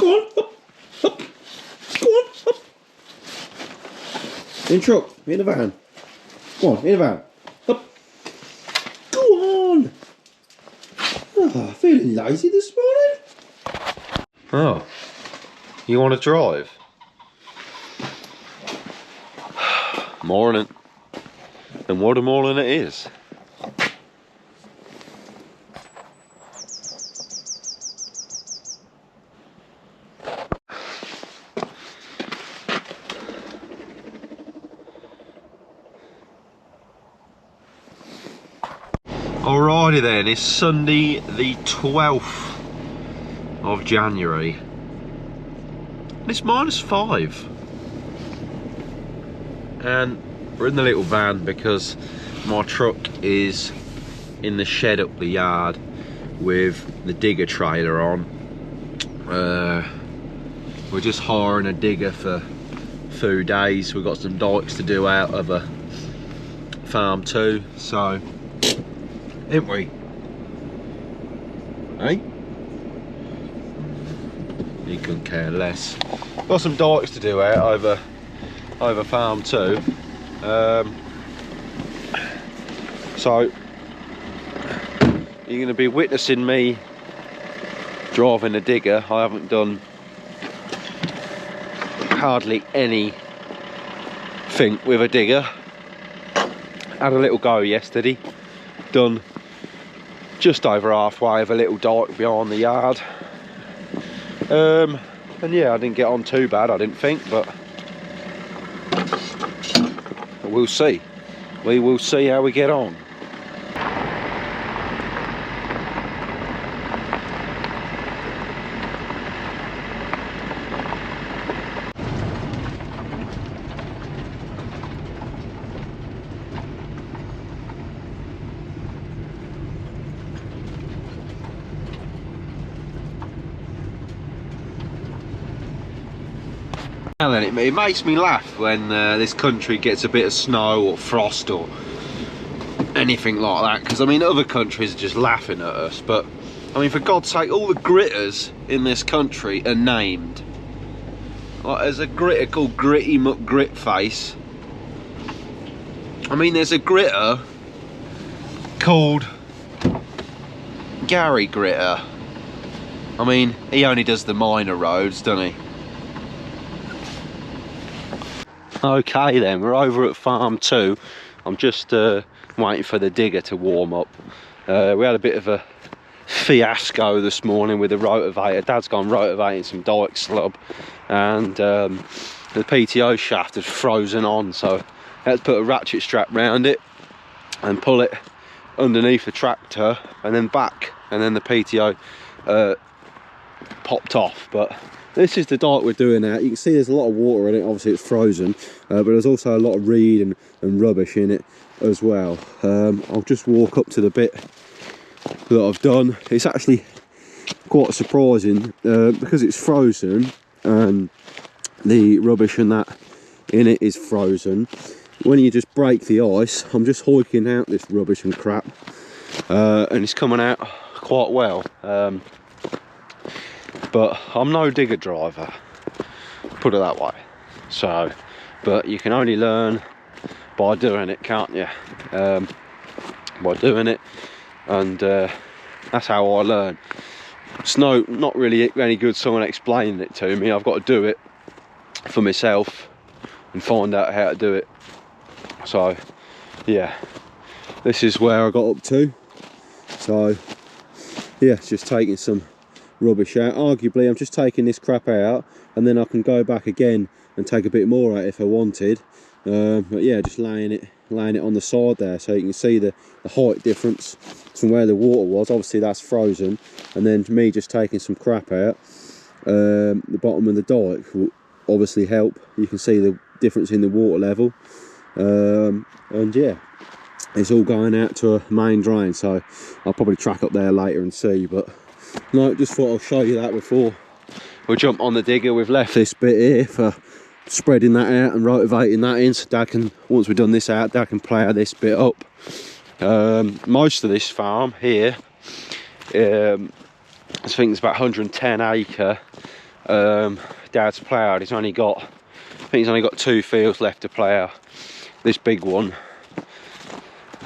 Go on, up, up. Go on, up. In truck, in the van. Go on, in the van. Up. Go on. Oh, feeling lazy this morning. Oh, you want to drive? Morning. And what a morning it is. Alrighty then, it's Sunday the 12th of January. And it's -5. And we're in the little van because my truck is in the shed up the yard with the digger trailer on. We're just hiring a digger for 2 days. We've got some dikes to do out of a farm too, so ain't we? Hey? You couldn't care less. Got some dikes to do out over farm too. So you're going to be witnessing me driving a digger. I haven't done hardly anything with a digger. Had a little go yesterday. Done just over halfway of a little dike behind the yard. And yeah, I didn't get on too bad, I didn't think, but we'll see. We will see how we get on. Now then, it makes me laugh when this country gets a bit of snow or frost or anything like that, because I mean other countries are just laughing at us, but I mean for God's sake, all the gritters in this country are named. Like, there's a gritter called Gritty McGritface. I mean there's a gritter called Gary Gritter. I mean he only does the minor roads, doesn't he? Okay then, we're over at farm 2. I'm just waiting for the digger to warm up. We had a bit of a fiasco this morning with the rotavator. Dad's gone rotavating some dike slub, and the PTO shaft had frozen on, so I had to put a ratchet strap round it and pull it underneath the tractor and then back, and then the PTO popped off. But this is the dike we're doing now. You can see there's a lot of water in it, obviously it's frozen, but there's also a lot of reed and rubbish in it as well. I'll just walk up to the bit that I've done. It's actually quite surprising because it's frozen and the rubbish and that in it is frozen. When you just break the ice, I'm just hoiking out this rubbish and crap, and it's coming out quite well. But I'm no digger driver, put it that way. So, but you can only learn by doing it, can't you? By doing it, and that's how I learn. It's not really any good someone explaining it to me. I've got to do it for myself and find out how to do it. So yeah, this is where I got up to. So yeah, it's just taking some rubbish out. Arguably I'm just taking this crap out and then I can go back again and take a bit more out if I wanted, but yeah, just laying it on the side there so you can see the height difference from where the water was. Obviously that's frozen, and then me just taking some crap out. The bottom of the dike will obviously help. You can see the difference in the water level, and yeah, it's all going out to a main drain, so I'll probably track up there later and see. But no, just thought I'll show you that before we jump on the digger. We've left this bit here for spreading that out and rotavating that in, so Dad can, once we've done this out, Dad can plough this bit up. Most of this farm here, I think it's about 110 acre, Dad's ploughed. I think he's only got 2 fields left to plough. This big one,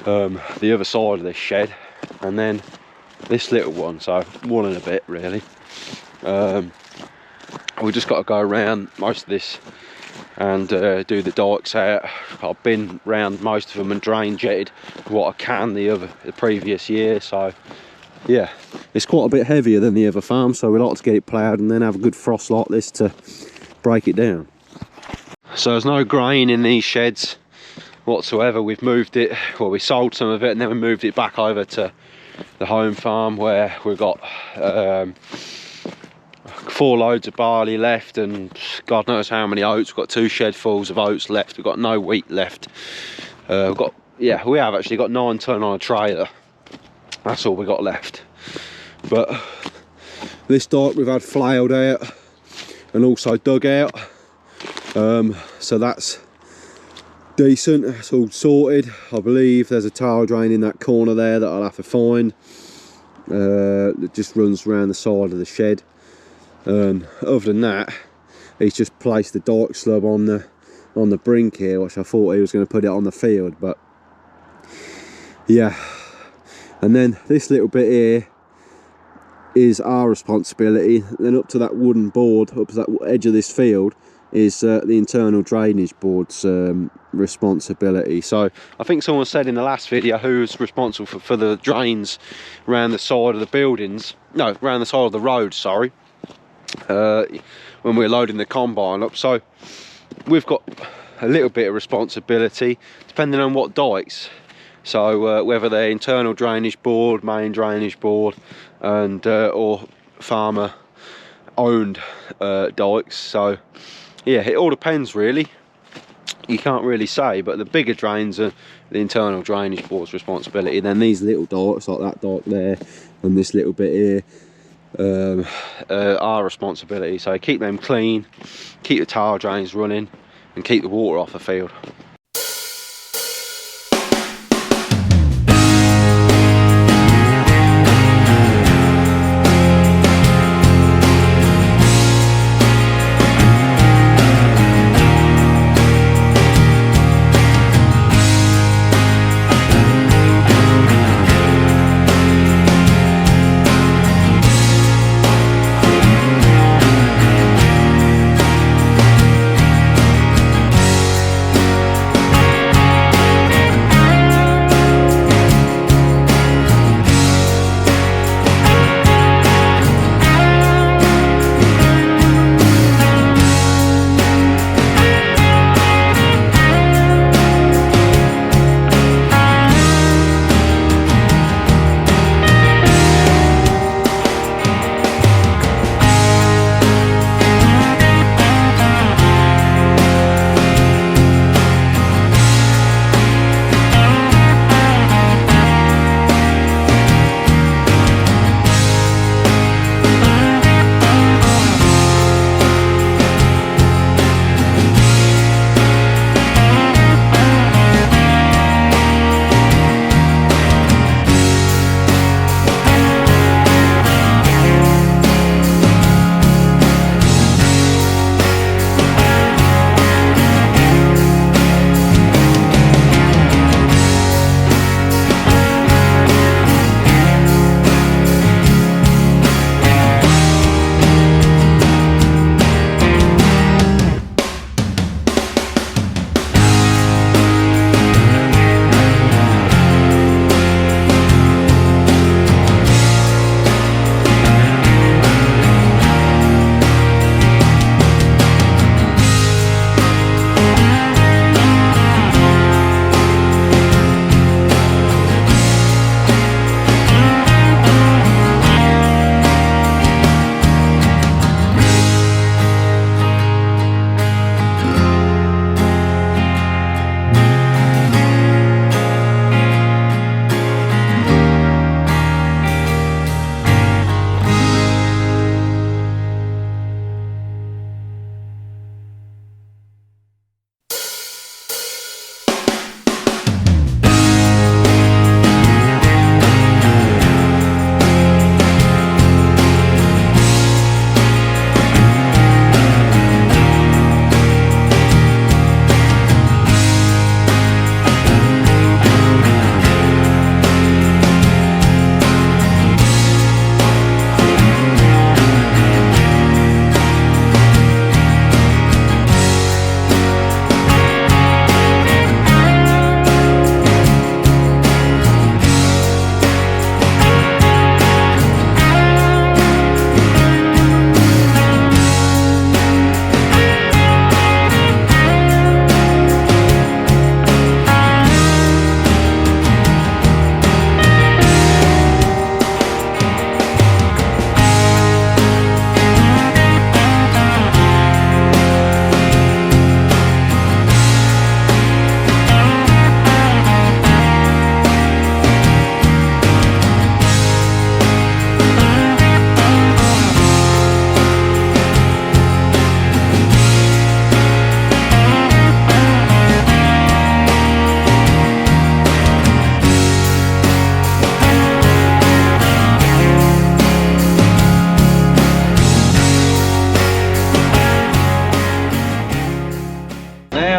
the other side of this shed, and then this little one, so 1 and a bit really. We've just got to go around most of this and do the dikes out. I've been round most of them and drain jetted what I can the previous year, so yeah, it's quite a bit heavier than the other farm, so we like to get it ploughed and then have a good frost like this to break it down. So there's no grain in these sheds whatsoever. We've moved it, well, we sold some of it and then we moved it back over to the home farm where we've got 4 loads of barley left and God knows how many oats. We've got 2 shed-fulls of oats left. We've got no wheat left. We have actually got 9 tonne on a trailer. That's all we got left. But this dyke we've had flailed out and also dug out, so that's decent. It's all sorted. I believe there's a tile drain in that corner there that I'll have to find. It just runs around the side of the shed. Other than that, he's just placed the dyke slab on the brink here, which I thought he was going to put it on the field, but yeah. And then this little bit here is our responsibility. Then up to that wooden board, up to that edge of this field, is the internal drainage board's responsibility. So I think someone said in the last video who's responsible for the drains around the side of the buildings, no, around the side of the road, sorry, when we're loading the combine up. So we've got a little bit of responsibility depending on what dikes. So whether they're internal drainage board, main drainage board, and or farmer owned dikes. So yeah, it all depends really. You can't really say, but the bigger drains are the internal drainage board's responsibility. Then these little dikes, like that dike there and this little bit here, our responsibility. So keep them clean, keep the tile drains running, and keep the water off the field.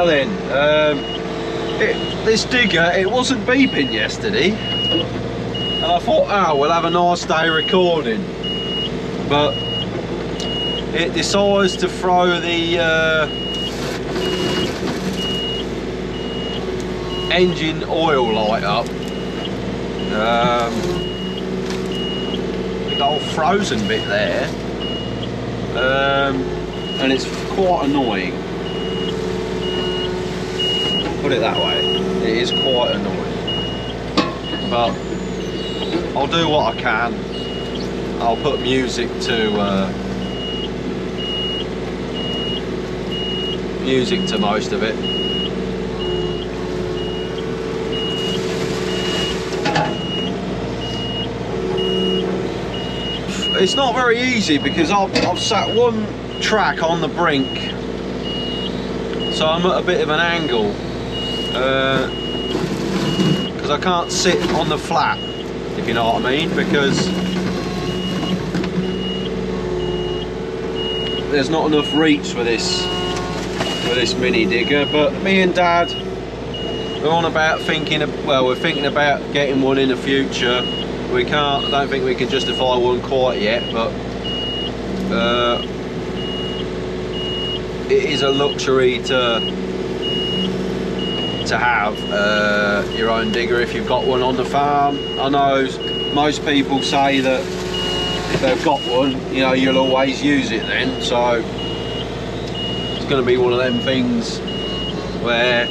then, this digger, it wasn't beeping yesterday, and I thought, oh, we'll have a nice day recording, but it decides to throw the engine oil light up. Big old frozen bit there, and it's quite annoying. Put it that way, it is quite annoying, but I'll do what I can. I'll put music to most of it. It's not very easy because I've sat one track on the brink, so I'm at a bit of an angle, because I can't sit on the flat, if you know what I mean, because there's not enough reach for this mini digger. But me and Dad, we're on about thinking of, well, we're thinking about getting one in the future. I don't think we can justify one quite yet, but it is a luxury to have your own digger if you've got one on the farm. I know most people say that if they've got one, you know, you'll always use it then, so it's going to be one of them things where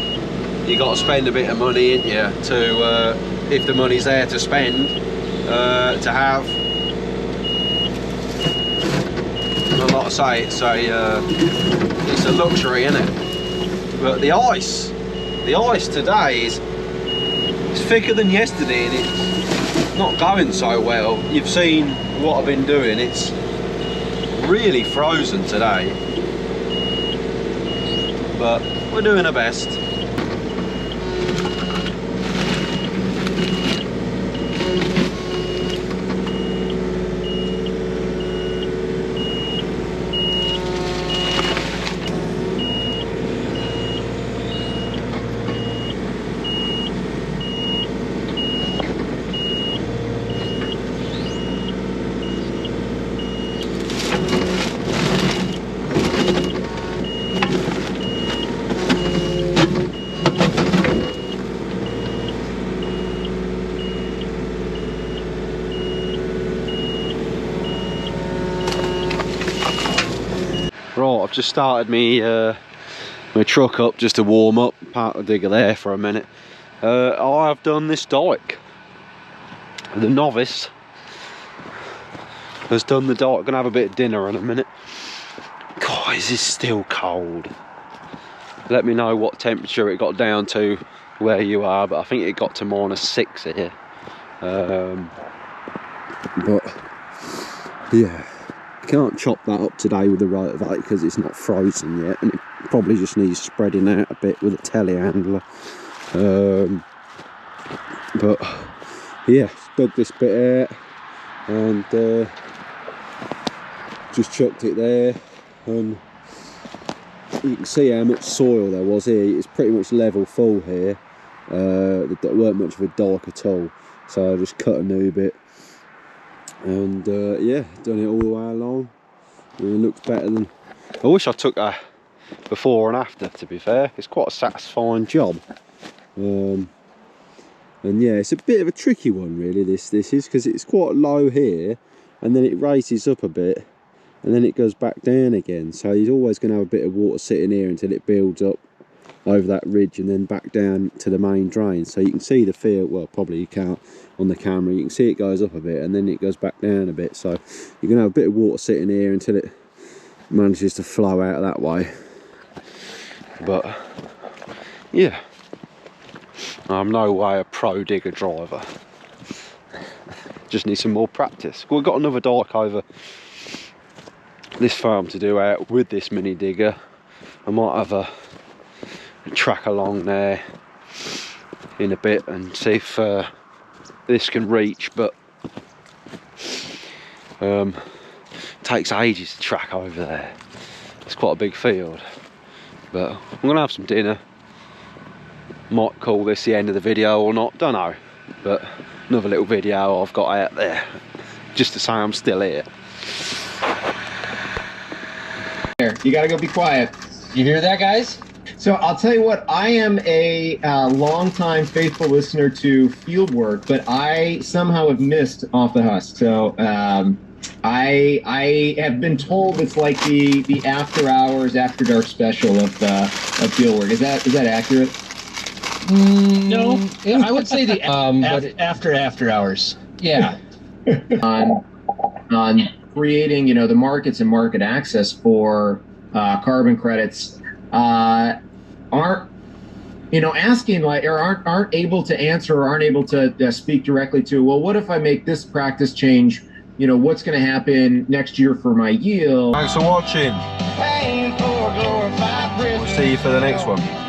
you got to spend a bit of money, ain't you, to if the money's there to spend, to have. And like I say, it's a luxury, isn't it? But the ice today is thicker than yesterday, and it's not going so well. You've seen what I've been doing. It's really frozen today, but we're doing our best. Right, I've just started my truck up just to warm up, park the digger there for a minute. I have done this dike. The novice has done the dike. Gonna have a bit of dinner in a minute. God, is this still cold? Let me know what temperature it got down to where you are, but I think it got to -6 here. But yeah, can't chop that up today with the rotavator because it's not frozen yet, and it probably just needs spreading out a bit with a telehandler. But yeah, dug this bit out and just chucked it there, and you can see how much soil there was here. It's pretty much level full here. There weren't much of a dike at all, so I just cut a new bit. And yeah, done it all the way along. It looks better than... I wish I took a before and after, to be fair. It's quite a satisfying job. And yeah, it's a bit of a tricky one really, this is, because it's quite low here, and then it raises up a bit, and then it goes back down again. So you're always going to have a bit of water sitting here until it builds up over that ridge and then back down to the main drain. So you can see the field, well, probably you can't on the camera, you can see it goes up a bit and then it goes back down a bit. So you're gonna have a bit of water sitting here until it manages to flow out that way. But yeah, I'm no way a pro digger driver. Just need some more practice. We've got another dike over this farm to do out with this mini digger. I might have a track along there in a bit and see if this can reach, but takes ages to track over there. It's quite a big field, but I'm gonna have some dinner, Might call this the end of the video or not, don't know. But another little video I've got out there, just to say I'm still here. You gotta go be quiet. You hear that, guys? So I'll tell you what, I am a longtime faithful listener to Fieldwork, but I somehow have missed Off the Husk. So I have been told it's like the after hours, after dark special of Fieldwork. Is that accurate? No, I would say the after hours. yeah. on creating, you know, the markets and market access for carbon credits aren't, you know, asking like, or aren't able to answer, or aren't able to speak directly to, well, what if I make this practice change? You know, what's going to happen next year for my yield? Thanks for watching. We'll see you for the next one.